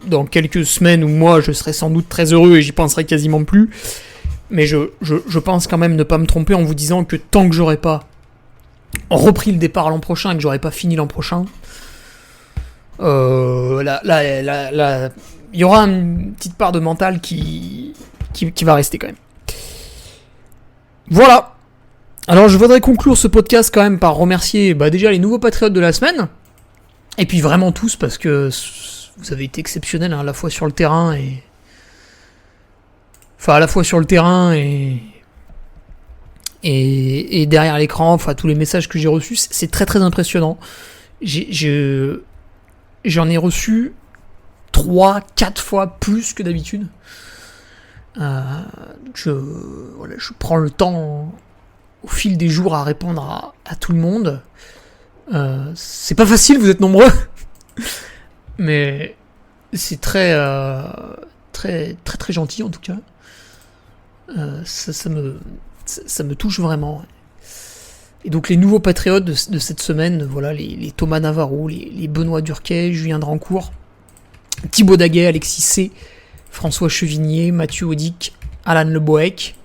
Dans quelques semaines ou mois je serai sans doute très heureux et j'y penserai quasiment plus. Mais je pense quand même ne pas me tromper en vous disant que tant que j'aurai pas repris le départ l'an prochain et que j'aurai pas fini l'an prochain, il y aura une petite part de mental qui va rester quand même. Voilà. Alors je voudrais conclure ce podcast quand même par remercier déjà les nouveaux patriotes de la semaine, et puis vraiment tous, parce que vous avez été exceptionnels, hein, à la fois sur le terrain et... Enfin, à la fois sur le terrain et derrière l'écran, enfin tous les messages que j'ai reçus, c'est très très impressionnant. J'en ai reçu 3-4 fois plus que d'habitude. Je prends le temps au fil des jours à répondre à tout le monde. C'est pas facile, vous êtes nombreux, mais c'est très très très très gentil en tout cas. Ça me touche vraiment. Et donc les nouveaux patriotes de cette semaine, voilà, les Thomas Navarro, les Benoît Durquet, Julien Drancourt, Thibaut Daguet, Alexis C, François Chevigné, Mathieu Audic, Alan Le Boec,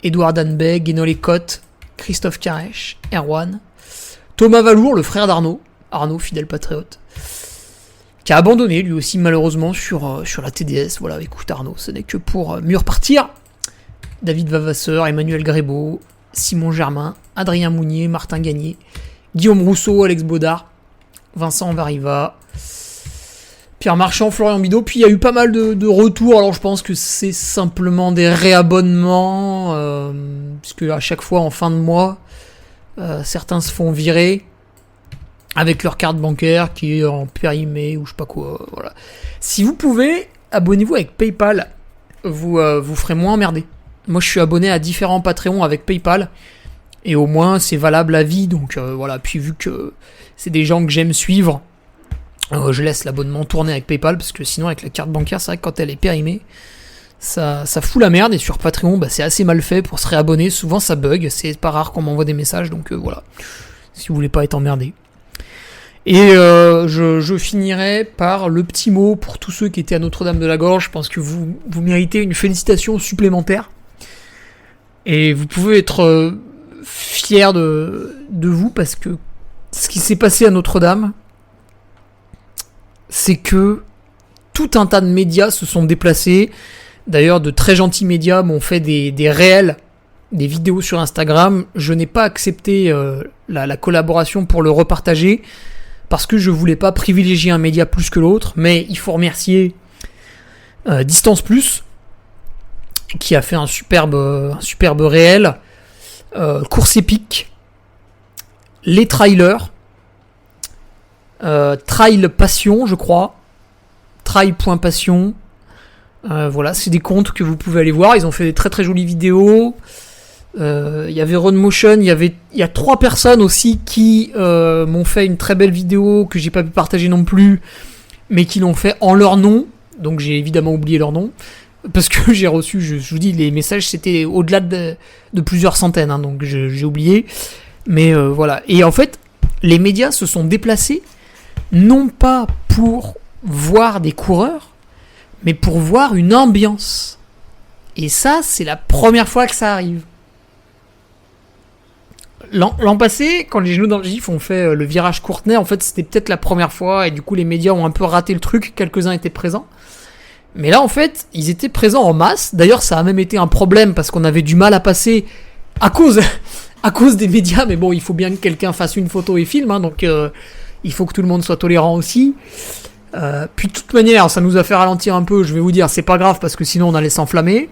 Édouard Danbey, Guénol Cotte, Christophe Carèche, Erwan, Thomas Valour, le frère d'Arnaud, fidèle patriote, qui a abandonné lui aussi malheureusement sur la TDS. Voilà, écoute Arnaud, ce n'est que pour mieux repartir. David Vavasseur, Emmanuel Grébeau, Simon Germain, Adrien Mounier, Martin Gagné, Guillaume Rousseau, Alex Baudard, Vincent Variva, Pierre Marchand, Florian Bidot. Puis il y a eu pas mal de retours, alors je pense que c'est simplement des réabonnements, puisque à chaque fois en fin de mois, certains se font virer avec leur carte bancaire qui est en périmé ou je sais pas quoi. Voilà. Si vous pouvez, abonnez-vous avec PayPal, vous ferez moins emmerder. Moi, je suis abonné à différents Patreons avec PayPal, et au moins, c'est valable à vie, donc voilà. Puis vu que c'est des gens que j'aime suivre, je laisse l'abonnement tourner avec PayPal, parce que sinon, avec la carte bancaire, c'est vrai que quand elle est périmée, ça fout la merde, et sur Patreon, c'est assez mal fait pour se réabonner. Souvent, ça bug, c'est pas rare qu'on m'envoie des messages, donc voilà. Si vous voulez pas être emmerdé. Et je finirai par le petit mot pour tous ceux qui étaient à Notre-Dame-de-la-Gorge. Je pense que vous méritez une félicitation supplémentaire. Et vous pouvez être fiers de vous, parce que ce qui s'est passé à Notre-Dame, c'est que tout un tas de médias se sont déplacés. D'ailleurs, de très gentils médias m'ont fait des réels, des vidéos sur Instagram. Je n'ai pas accepté la collaboration pour le repartager, parce que je voulais pas privilégier un média plus que l'autre. Mais il faut remercier Distance Plus, qui a fait un superbe réel, Course épique, les trailers, Trail Passion, je crois. Trail.passion. Voilà, c'est des comptes que vous pouvez aller voir. Ils ont fait des très très jolies vidéos. Il y avait Run Motion, il y a 3 personnes aussi qui m'ont fait une très belle vidéo que j'ai pas pu partager non plus, mais qui l'ont fait en leur nom. Donc j'ai évidemment oublié leur nom. Parce que j'ai reçu, je vous dis, les messages c'était au-delà de plusieurs centaines, hein, donc j'ai oublié. Mais voilà. Et en fait, les médias se sont déplacés, non pas pour voir des coureurs, mais pour voir une ambiance. Et ça, c'est la première fois que ça arrive. L'an passé, quand les genoux dans le gif ont fait le virage Courtenay, en fait, c'était peut-être la première fois, et du coup, les médias ont un peu raté le truc, quelques-uns étaient présents. Mais là, en fait, ils étaient présents en masse. D'ailleurs, ça a même été un problème, parce qu'on avait du mal à passer à cause des médias, mais bon, il faut bien que quelqu'un fasse une photo et filme, hein, donc il faut que tout le monde soit tolérant aussi. Puis de toute manière, ça nous a fait ralentir un peu, je vais vous dire, c'est pas grave, parce que sinon on allait s'enflammer.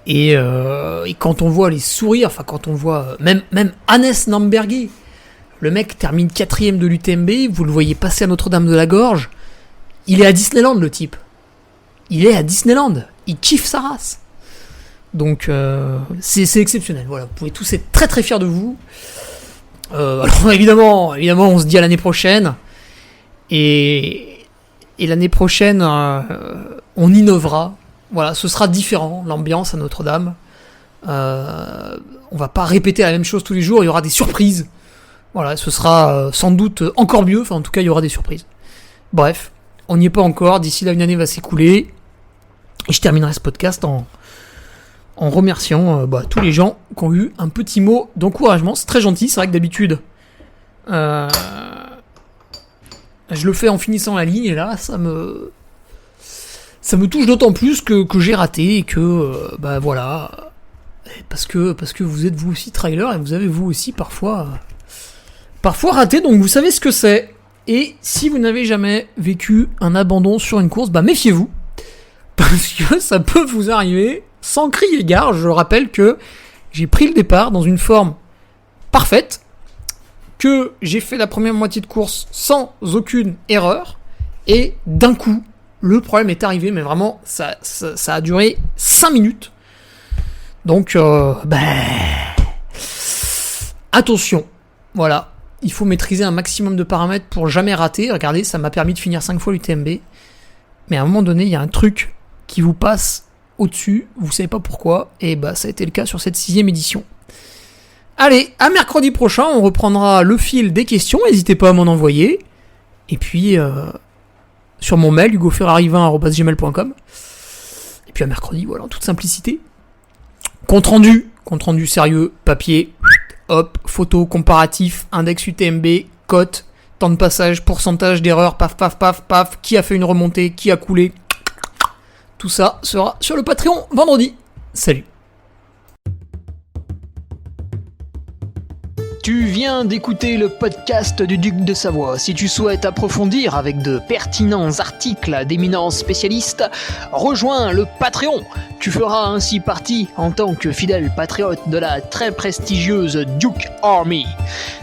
Et quand on voit les sourires, enfin quand on voit même Hannes Namberger, le mec termine 4ème de l'UTMB, vous le voyez passer à Notre-Dame-de-la-Gorge, il est à Disneyland le type. Il est à Disneyland, il kiffe sa race. Donc c'est exceptionnel, voilà, vous pouvez tous être très très fiers de vous. Alors évidemment on se dit à l'année prochaine, et l'année prochaine on innovera. Voilà, ce sera différent, l'ambiance à Notre-Dame. On va pas répéter la même chose tous les jours, il y aura des surprises. Voilà, ce sera sans doute encore mieux, enfin en tout cas il y aura des surprises. Bref, on n'y est pas encore, d'ici là une année va s'écouler. Et je terminerai ce podcast en remerciant tous les gens qui ont eu un petit mot d'encouragement. C'est très gentil, c'est vrai que d'habitude je le fais en finissant la ligne, et là ça me touche d'autant plus que j'ai raté, et que voilà, parce que vous êtes vous aussi trailer, et vous avez vous aussi parfois raté, donc vous savez ce que c'est. Et si vous n'avez jamais vécu un abandon sur une course, méfiez-vous, parce que ça peut vous arriver sans crier gare. Je rappelle que j'ai pris le départ dans une forme parfaite, que j'ai fait la première moitié de course sans aucune erreur, et d'un coup le problème est arrivé, mais vraiment ça a duré 5 minutes. Donc attention, voilà, il faut maîtriser un maximum de paramètres pour jamais rater. Regardez, ça m'a permis de finir 5 fois l'UTMB, mais à un moment donné il y a un truc qui vous passe au-dessus, vous savez pas pourquoi, et ça a été le cas sur cette 6ème édition. Allez, à mercredi prochain, on reprendra le fil des questions, n'hésitez pas à m'en envoyer, et puis sur mon mail, hugoferrari20@gmail.com. Et puis à mercredi, voilà, en toute simplicité. Compte rendu sérieux, papier, hop, photo, comparatif, index UTMB, cote, temps de passage, pourcentage d'erreur, paf, paf, paf, paf, qui a fait une remontée, qui a coulé. Tout ça sera sur le Patreon vendredi. Salut. Tu viens d'écouter le podcast du Duc de Savoie. Si tu souhaites approfondir avec de pertinents articles d'éminents spécialistes, rejoins le Patreon. Tu feras ainsi partie, en tant que fidèle patriote, de la très prestigieuse Duke Army.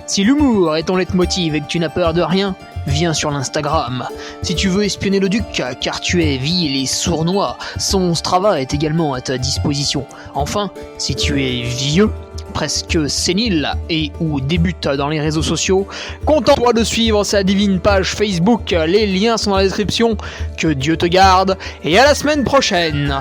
Si l'humour est ton leitmotiv et que tu n'as peur de rien, viens sur l'Instagram. Si tu veux espionner le Duc, car tu es vil et sournois, son Strava est également à ta disposition. Enfin, si tu es vieux, presque sénile et ou débute dans les réseaux sociaux, contente-toi de suivre sa divine page Facebook, les liens sont dans la description. Que Dieu te garde et à la semaine prochaine.